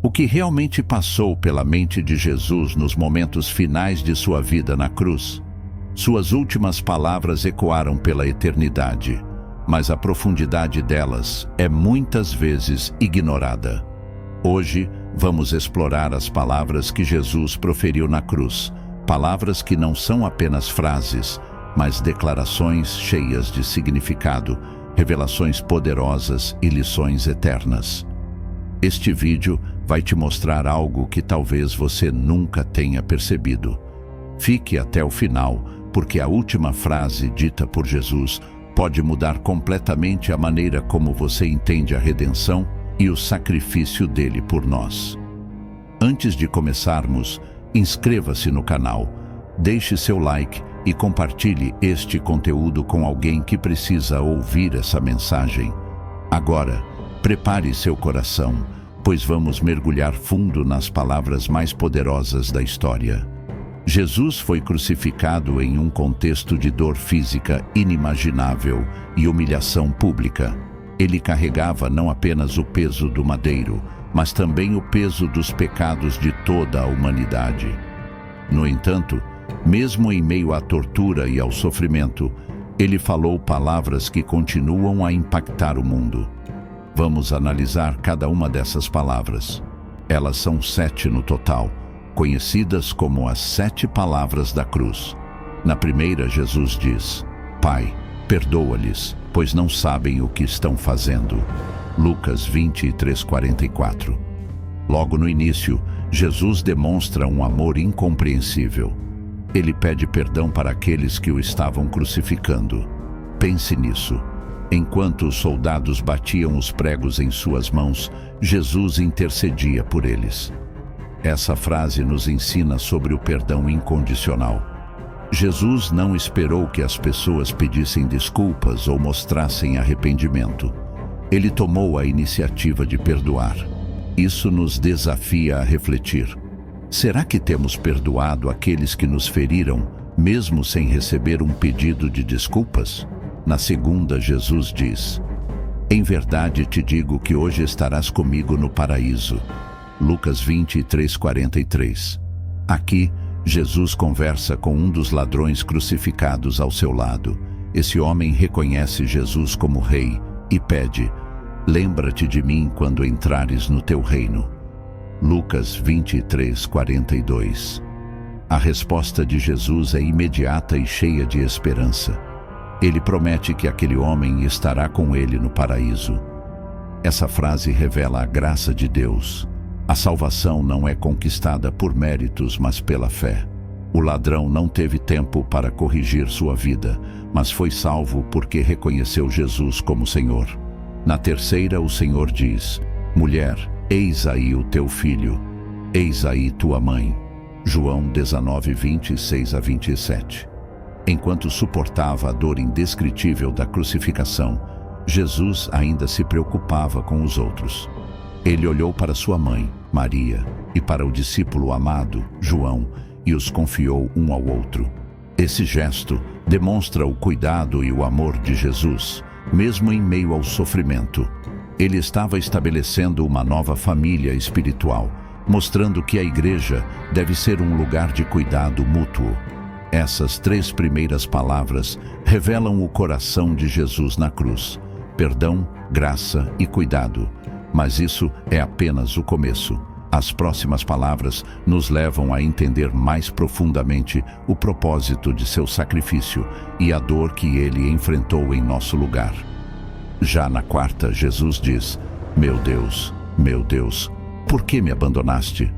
O que realmente passou pela mente de Jesus nos momentos finais de sua vida na cruz? Suas últimas palavras ecoaram pela eternidade, mas a profundidade delas é muitas vezes ignorada. Hoje, vamos explorar as palavras que Jesus proferiu na cruz, palavras que não são apenas frases, mas declarações cheias de significado, revelações poderosas e lições eternas. Este vídeo vai te mostrar algo que talvez você nunca tenha percebido. Fique até o final, porque a última frase dita por Jesus pode mudar completamente a maneira como você entende a redenção e o sacrifício dele por nós. Antes de começarmos, inscreva-se no canal, deixe seu like e compartilhe este conteúdo com alguém que precisa ouvir essa mensagem. Agora, prepare seu coração, pois vamos mergulhar fundo nas palavras mais poderosas da história. Jesus foi crucificado em um contexto de dor física inimaginável e humilhação pública. Ele carregava não apenas o peso do madeiro, mas também o peso dos pecados de toda a humanidade. No entanto, mesmo em meio à tortura e ao sofrimento, ele falou palavras que continuam a impactar o mundo. Vamos analisar cada uma dessas palavras. Elas são 7 no total, conhecidas como as 7 palavras da cruz. Na primeira, Jesus diz: Pai, perdoa-lhes, pois não sabem o que estão fazendo. Lucas 23:44. Logo no início, Jesus demonstra um amor incompreensível. Ele pede perdão para aqueles que o estavam crucificando. Pense nisso. Enquanto os soldados batiam os pregos em suas mãos, Jesus intercedia por eles. Essa frase nos ensina sobre o perdão incondicional. Jesus não esperou que as pessoas pedissem desculpas ou mostrassem arrependimento. Ele tomou a iniciativa de perdoar. Isso nos desafia a refletir. Será que temos perdoado aqueles que nos feriram, mesmo sem receber um pedido de desculpas? Na segunda, Jesus diz: Em verdade te digo que hoje estarás comigo no paraíso. Lucas 23:43. Aqui, Jesus conversa com um dos ladrões crucificados ao seu lado. Esse homem reconhece Jesus como rei e pede: Lembra-te de mim quando entrares no teu reino. Lucas 23:42. A resposta de Jesus é imediata e cheia de esperança. Ele promete que aquele homem estará com ele no paraíso. Essa frase revela a graça de Deus. A salvação não é conquistada por méritos, mas pela fé. O ladrão não teve tempo para corrigir sua vida, mas foi salvo porque reconheceu Jesus como Senhor. Na terceira, o Senhor diz: Mulher, eis aí o teu filho, eis aí tua mãe. João 19:26-27. Enquanto suportava a dor indescritível da crucificação, Jesus ainda se preocupava com os outros. Ele olhou para sua mãe, Maria, e para o discípulo amado, João, e os confiou um ao outro. Esse gesto demonstra o cuidado e o amor de Jesus, mesmo em meio ao sofrimento. Ele estava estabelecendo uma nova família espiritual, mostrando que a igreja deve ser um lugar de cuidado mútuo. Essas 3 primeiras palavras revelam o coração de Jesus na cruz: perdão, graça e cuidado. Mas isso é apenas o começo. As próximas palavras nos levam a entender mais profundamente o propósito de seu sacrifício e a dor que ele enfrentou em nosso lugar. Já na quarta, Jesus diz: meu Deus, por que me abandonaste?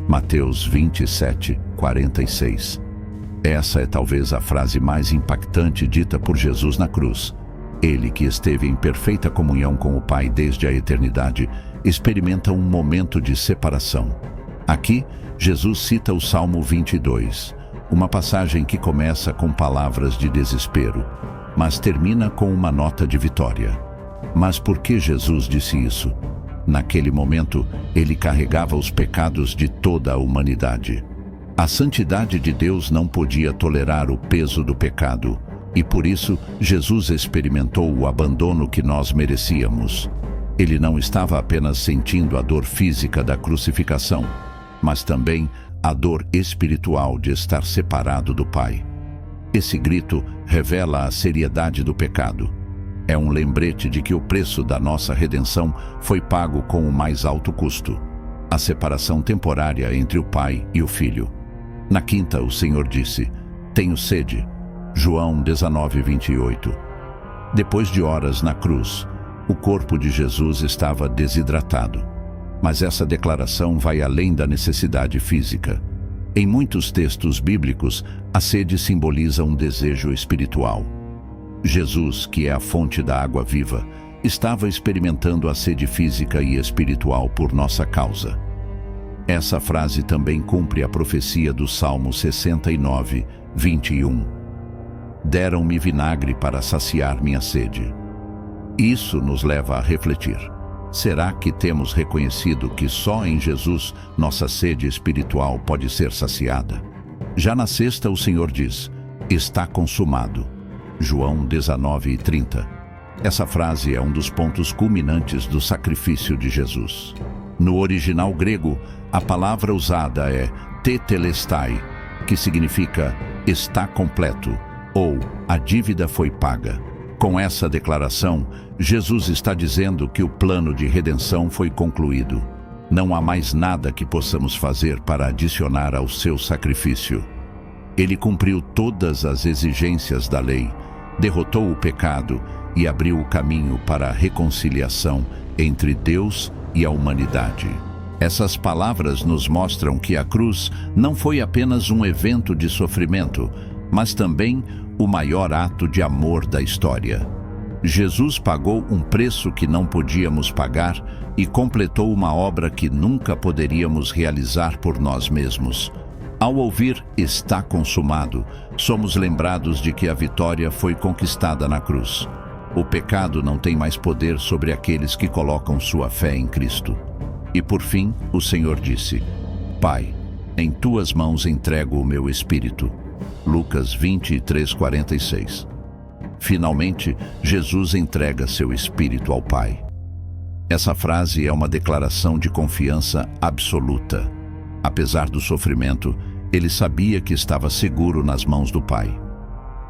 Mateus 27:46. Essa é talvez a frase mais impactante dita por Jesus na cruz. Ele, que esteve em perfeita comunhão com o Pai desde a eternidade, experimenta um momento de separação. Aqui, Jesus cita o Salmo 22, uma passagem que começa com palavras de desespero, mas termina com uma nota de vitória. Mas por que Jesus disse isso? Naquele momento, ele carregava os pecados de toda a humanidade. A santidade de Deus não podia tolerar o peso do pecado, e por isso Jesus experimentou o abandono que nós merecíamos. Ele não estava apenas sentindo a dor física da crucificação, mas também a dor espiritual de estar separado do Pai. Esse grito revela a seriedade do pecado. É um lembrete de que o preço da nossa redenção foi pago com o mais alto custo: a separação temporária entre o Pai e o Filho. Na quinta, o Senhor disse: "Tenho sede." João 19:28. Depois de horas na cruz, o corpo de Jesus estava desidratado. Mas essa declaração vai além da necessidade física. Em muitos textos bíblicos, a sede simboliza um desejo espiritual. Jesus, que é a fonte da água viva, estava experimentando a sede física e espiritual por nossa causa. Essa frase também cumpre a profecia do Salmo 69, 21. Deram-me vinagre para saciar minha sede. Isso nos leva a refletir. Será que temos reconhecido que só em Jesus nossa sede espiritual pode ser saciada? Já na sexta, o Senhor diz: "Está consumado." João 19:30. Essa frase é um dos pontos culminantes do sacrifício de Jesus. No original grego, a palavra usada é tetelestai, que significa "está completo" ou "a dívida foi paga." Com essa declaração, Jesus está dizendo que o plano de redenção foi concluído. Não há mais nada que possamos fazer para adicionar ao seu sacrifício. Ele cumpriu todas as exigências da lei, derrotou o pecado e abriu o caminho para a reconciliação entre Deus e a humanidade. Essas palavras nos mostram que a cruz não foi apenas um evento de sofrimento, mas também o maior ato de amor da história. Jesus pagou um preço que não podíamos pagar e completou uma obra que nunca poderíamos realizar por nós mesmos. Ao ouvir "está consumado", somos lembrados de que a vitória foi conquistada na cruz. O pecado não tem mais poder sobre aqueles que colocam sua fé em Cristo. E por fim, o Senhor disse: "Pai, em tuas mãos entrego o meu espírito." Lucas 23:46. Finalmente, Jesus entrega seu espírito ao Pai. Essa frase é uma declaração de confiança absoluta. Apesar do sofrimento, ele sabia que estava seguro nas mãos do Pai.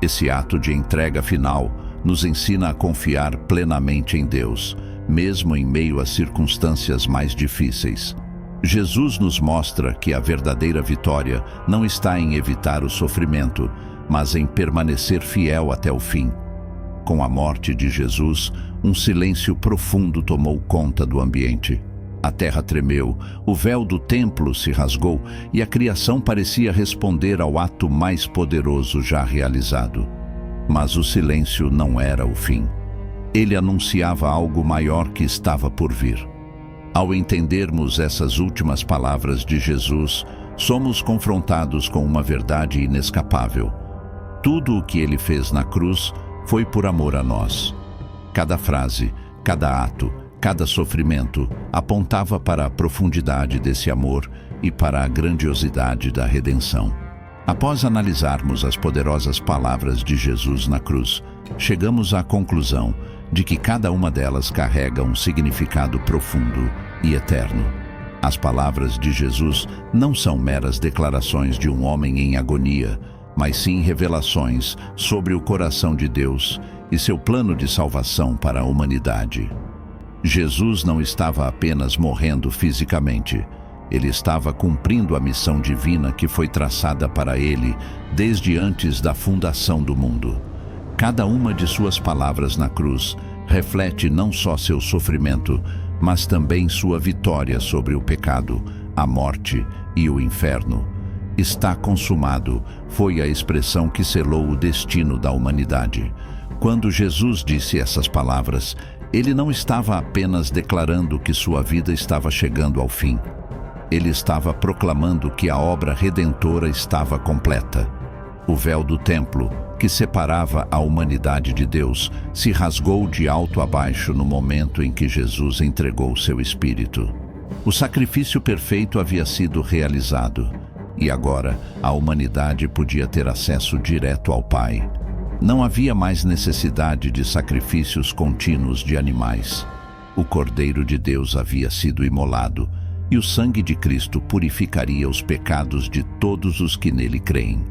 Esse ato de entrega final nos ensina a confiar plenamente em Deus, mesmo em meio às circunstâncias mais difíceis. Jesus nos mostra que a verdadeira vitória não está em evitar o sofrimento, mas em permanecer fiel até o fim. Com a morte de Jesus, um silêncio profundo tomou conta do ambiente. A terra tremeu, o véu do templo se rasgou e a criação parecia responder ao ato mais poderoso já realizado. Mas o silêncio não era o fim. Ele anunciava algo maior que estava por vir. Ao entendermos essas últimas palavras de Jesus, somos confrontados com uma verdade inescapável. Tudo o que ele fez na cruz foi por amor a nós. Cada frase, cada ato, cada sofrimento apontava para a profundidade desse amor e para a grandiosidade da redenção. Após analisarmos as poderosas palavras de Jesus na cruz, chegamos à conclusão de que cada uma delas carrega um significado profundo e eterno. As palavras de Jesus não são meras declarações de um homem em agonia, mas sim revelações sobre o coração de Deus e seu plano de salvação para a humanidade. Jesus não estava apenas morrendo fisicamente, ele estava cumprindo a missão divina que foi traçada para ele desde antes da fundação do mundo. Cada uma de suas palavras na cruz reflete não só seu sofrimento, mas também sua vitória sobre o pecado, a morte e o inferno. "Está consumado" foi a expressão que selou o destino da humanidade. Quando Jesus disse essas palavras, ele não estava apenas declarando que sua vida estava chegando ao fim. Ele estava proclamando que a obra redentora estava completa. O véu do templo, que separava a humanidade de Deus, se rasgou de alto a baixo no momento em que Jesus entregou seu espírito. O sacrifício perfeito havia sido realizado, e agora a humanidade podia ter acesso direto ao Pai. Não havia mais necessidade de sacrifícios contínuos de animais. O Cordeiro de Deus havia sido imolado, e o sangue de Cristo purificaria os pecados de todos os que nele creem.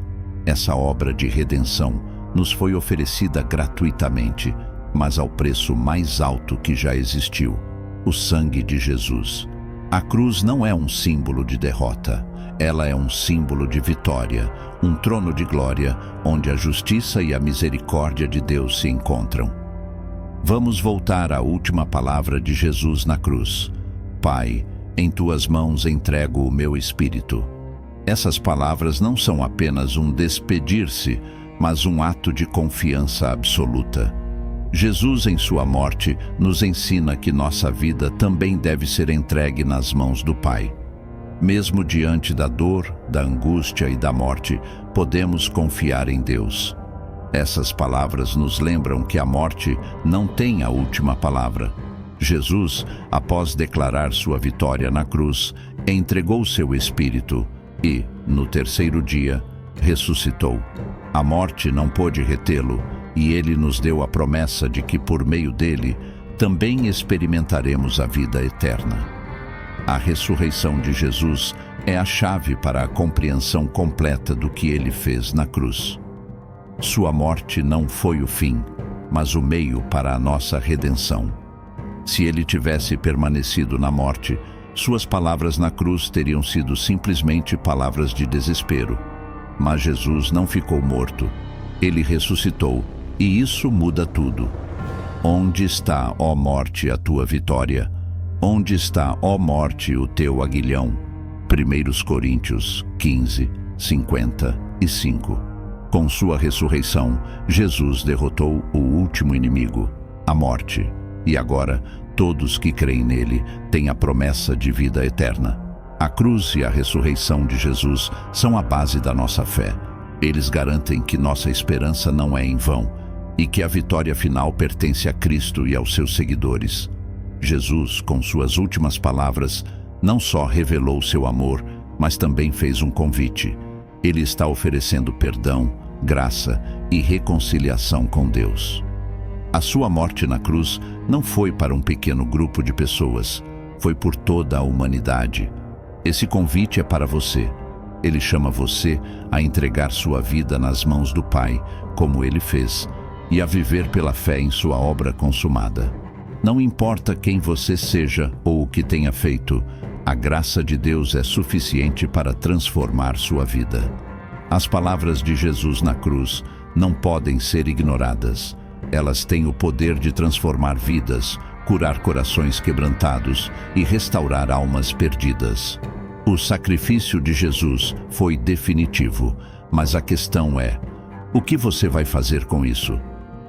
Essa obra de redenção nos foi oferecida gratuitamente, mas ao preço mais alto que já existiu: o sangue de Jesus. A cruz não é um símbolo de derrota, ela é um símbolo de vitória, um trono de glória, onde a justiça e a misericórdia de Deus se encontram. Vamos voltar à última palavra de Jesus na cruz: Pai, em tuas mãos entrego o meu espírito. Essas palavras não são apenas um despedir-se, mas um ato de confiança absoluta. Jesus, em sua morte, nos ensina que nossa vida também deve ser entregue nas mãos do Pai. Mesmo diante da dor, da angústia e da morte, podemos confiar em Deus. Essas palavras nos lembram que a morte não tem a última palavra. Jesus, após declarar sua vitória na cruz, entregou seu espírito e, no terceiro dia, ressuscitou. A morte não pôde retê-lo, e ele nos deu a promessa de que, por meio dele, também experimentaremos a vida eterna. A ressurreição de Jesus é a chave para a compreensão completa do que ele fez na cruz. Sua morte não foi o fim, mas o meio para a nossa redenção. Se ele tivesse permanecido na morte, suas palavras na cruz teriam sido simplesmente palavras de desespero. Mas Jesus não ficou morto. Ele ressuscitou, e isso muda tudo. Onde está, ó morte, a tua vitória? Onde está, ó morte, o teu aguilhão? 1 Coríntios 15, 55. Com sua ressurreição, Jesus derrotou o último inimigo, a morte. E agora, todos que creem nele têm a promessa de vida eterna. A cruz e a ressurreição de Jesus são a base da nossa fé. Eles garantem que nossa esperança não é em vão e que a vitória final pertence a Cristo e aos seus seguidores. Jesus, com suas últimas palavras, não só revelou seu amor, mas também fez um convite. Ele está oferecendo perdão, graça e reconciliação com Deus. A sua morte na cruz não foi para um pequeno grupo de pessoas, foi por toda a humanidade. Esse convite é para você. Ele chama você a entregar sua vida nas mãos do Pai, como ele fez, e a viver pela fé em sua obra consumada. Não importa quem você seja ou o que tenha feito, a graça de Deus é suficiente para transformar sua vida. As palavras de Jesus na cruz não podem ser ignoradas. Elas têm o poder de transformar vidas, curar corações quebrantados e restaurar almas perdidas. O sacrifício de Jesus foi definitivo, mas a questão é: o que você vai fazer com isso?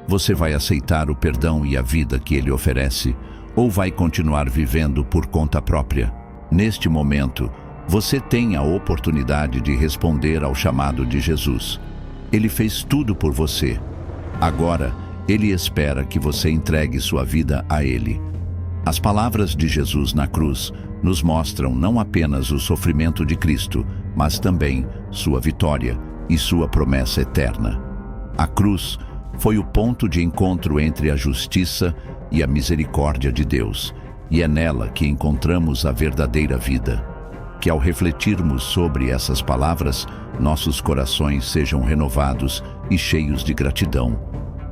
Você vai aceitar o perdão e a vida que ele oferece, ou vai continuar vivendo por conta própria? Neste momento, você tem a oportunidade de responder ao chamado de Jesus. Ele fez tudo por você. Agora, ele espera que você entregue sua vida a ele. As palavras de Jesus na cruz nos mostram não apenas o sofrimento de Cristo, mas também sua vitória e sua promessa eterna. A cruz foi o ponto de encontro entre a justiça e a misericórdia de Deus, e é nela que encontramos a verdadeira vida. Que ao refletirmos sobre essas palavras, nossos corações sejam renovados e cheios de gratidão.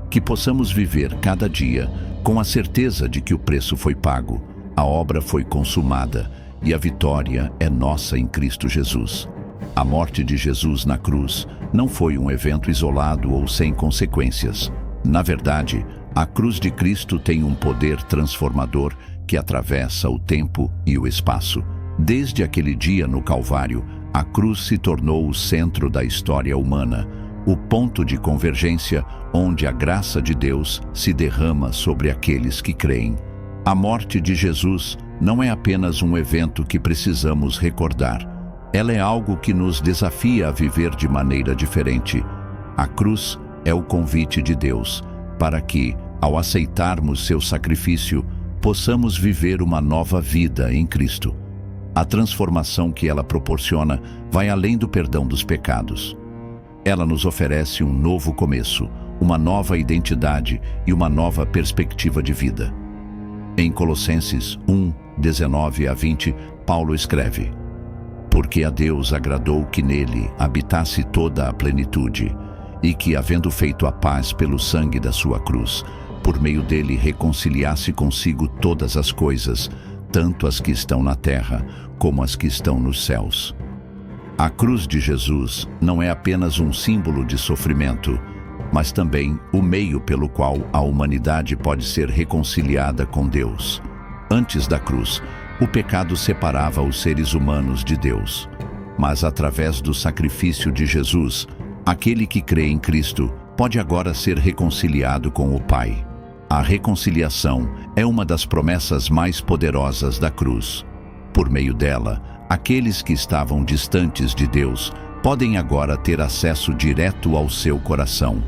Que possamos viver cada dia com a certeza de que o preço foi pago, a obra foi consumada e a vitória é nossa em Cristo Jesus. A morte de Jesus na cruz não foi um evento isolado ou sem consequências. Na verdade, a cruz de Cristo tem um poder transformador que atravessa o tempo e o espaço. Desde aquele dia no Calvário, a cruz se tornou o centro da história humana, o ponto de convergência onde a graça de Deus se derrama sobre aqueles que creem. A morte de Jesus não é apenas um evento que precisamos recordar. Ela é algo que nos desafia a viver de maneira diferente. A cruz é o convite de Deus para que, ao aceitarmos seu sacrifício, possamos viver uma nova vida em Cristo. A transformação que ela proporciona vai além do perdão dos pecados. Ela nos oferece um novo começo, uma nova identidade e uma nova perspectiva de vida. Em Colossenses 1, 19 a 20, Paulo escreve: Porque a Deus agradou que nele habitasse toda a plenitude, e que, havendo feito a paz pelo sangue da sua cruz, por meio dele reconciliasse consigo todas as coisas, tanto as que estão na terra como as que estão nos céus. A cruz de Jesus não é apenas um símbolo de sofrimento, mas também o meio pelo qual a humanidade pode ser reconciliada com Deus. Antes da cruz, o pecado separava os seres humanos de Deus. Mas através do sacrifício de Jesus, aquele que crê em Cristo pode agora ser reconciliado com o Pai. A reconciliação é uma das promessas mais poderosas da cruz. Por meio dela, aqueles que estavam distantes de Deus podem agora ter acesso direto ao seu coração.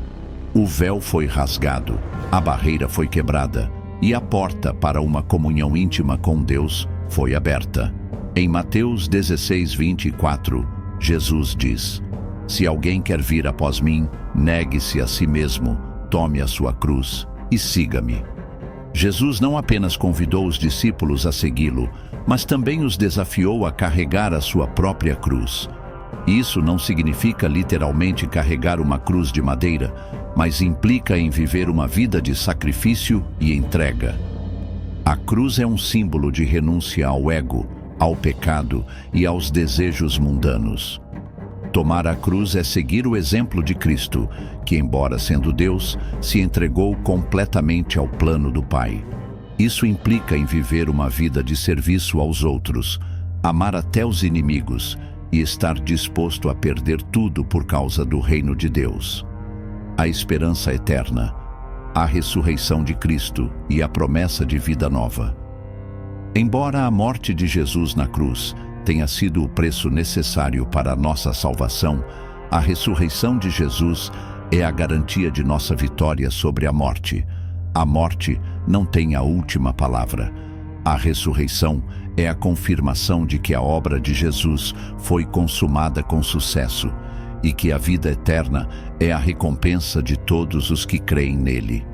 O véu foi rasgado, a barreira foi quebrada e a porta para uma comunhão íntima com Deus foi aberta. Em Mateus 16, 24, Jesus diz: Se alguém quer vir após mim, negue-se a si mesmo, tome a sua cruz e siga-me. Jesus não apenas convidou os discípulos a segui-lo, mas também os desafiou a carregar a sua própria cruz. Isso não significa literalmente carregar uma cruz de madeira, mas implica em viver uma vida de sacrifício e entrega. A cruz é um símbolo de renúncia ao ego, ao pecado e aos desejos mundanos. Tomar a cruz é seguir o exemplo de Cristo, que, embora sendo Deus, se entregou completamente ao plano do Pai. Isso implica em viver uma vida de serviço aos outros, amar até os inimigos e estar disposto a perder tudo por causa do reino de Deus. A esperança eterna, a ressurreição de Cristo e a promessa de vida nova. Embora a morte de Jesus na cruz tenha sido o preço necessário para a nossa salvação, a ressurreição de Jesus é a garantia de nossa vitória sobre a morte. A morte não tem a última palavra. A ressurreição é a confirmação de que a obra de Jesus foi consumada com sucesso e que a vida eterna é a recompensa de todos os que creem nele.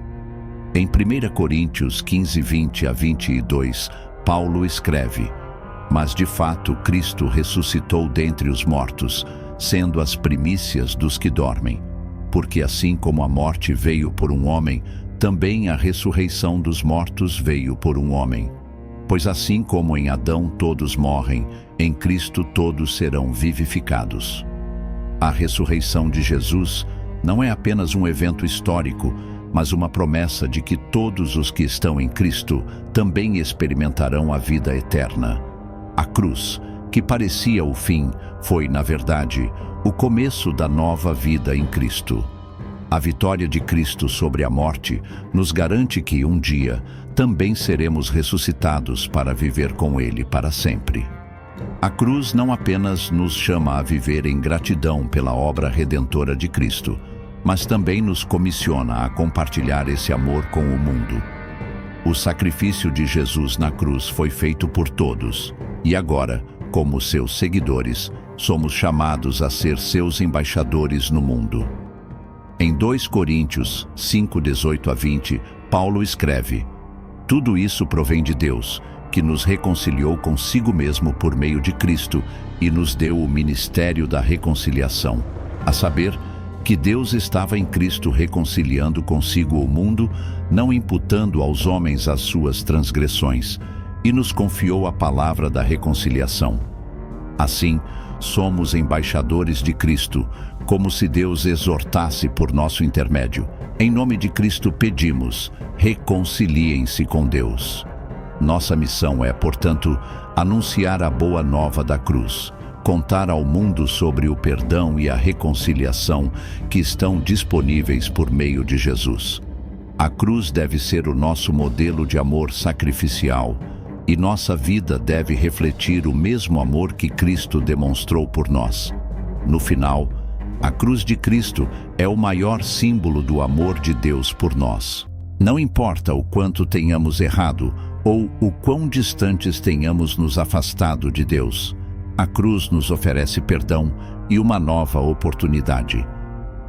Em 1 Coríntios 15, 20 a 22, Paulo escreve: Mas de fato Cristo ressuscitou dentre os mortos, sendo as primícias dos que dormem. Porque assim como a morte veio por um homem, também a ressurreição dos mortos veio por um homem. Pois assim como em Adão todos morrem, em Cristo todos serão vivificados. A ressurreição de Jesus não é apenas um evento histórico, mas uma promessa de que todos os que estão em Cristo também experimentarão a vida eterna. A cruz, que parecia o fim, foi, na verdade, o começo da nova vida em Cristo. A vitória de Cristo sobre a morte nos garante que, um dia, também seremos ressuscitados para viver com Ele para sempre. A cruz não apenas nos chama a viver em gratidão pela obra redentora de Cristo, mas também nos comissiona a compartilhar esse amor com o mundo. O sacrifício de Jesus na cruz foi feito por todos, e agora, como seus seguidores, somos chamados a ser seus embaixadores no mundo. Em 2 Coríntios 5, 18 a 20, Paulo escreve: Tudo isso provém de Deus, que nos reconciliou consigo mesmo por meio de Cristo e nos deu o ministério da reconciliação, a saber, que Deus estava em Cristo reconciliando consigo o mundo, não imputando aos homens as suas transgressões, e nos confiou a palavra da reconciliação. Assim, somos embaixadores de Cristo, como se Deus exortasse por nosso intermédio. Em nome de Cristo pedimos, reconciliem-se com Deus. Nossa missão é, portanto, anunciar a boa nova da cruz, contar ao mundo sobre o perdão e a reconciliação que estão disponíveis por meio de Jesus. A cruz deve ser o nosso modelo de amor sacrificial, e nossa vida deve refletir o mesmo amor que Cristo demonstrou por nós. No final, a cruz de Cristo é o maior símbolo do amor de Deus por nós. Não importa o quanto tenhamos errado ou o quão distantes tenhamos nos afastado de Deus, a cruz nos oferece perdão e uma nova oportunidade.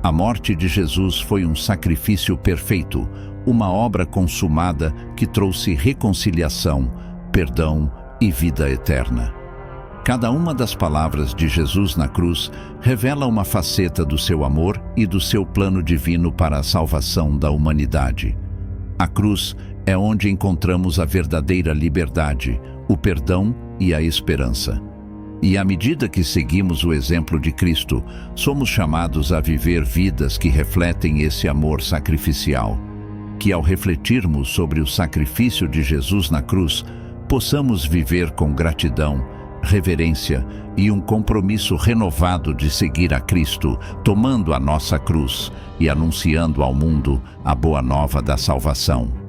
A morte de Jesus foi um sacrifício perfeito, uma obra consumada que trouxe reconciliação, perdão e vida eterna. Cada uma das palavras de Jesus na cruz revela uma faceta do seu amor e do seu plano divino para a salvação da humanidade. A cruz é onde encontramos a verdadeira liberdade, o perdão e a esperança. E à medida que seguimos o exemplo de Cristo, somos chamados a viver vidas que refletem esse amor sacrificial. Que ao refletirmos sobre o sacrifício de Jesus na cruz, possamos viver com gratidão, reverência e um compromisso renovado de seguir a Cristo, tomando a nossa cruz e anunciando ao mundo a boa nova da salvação.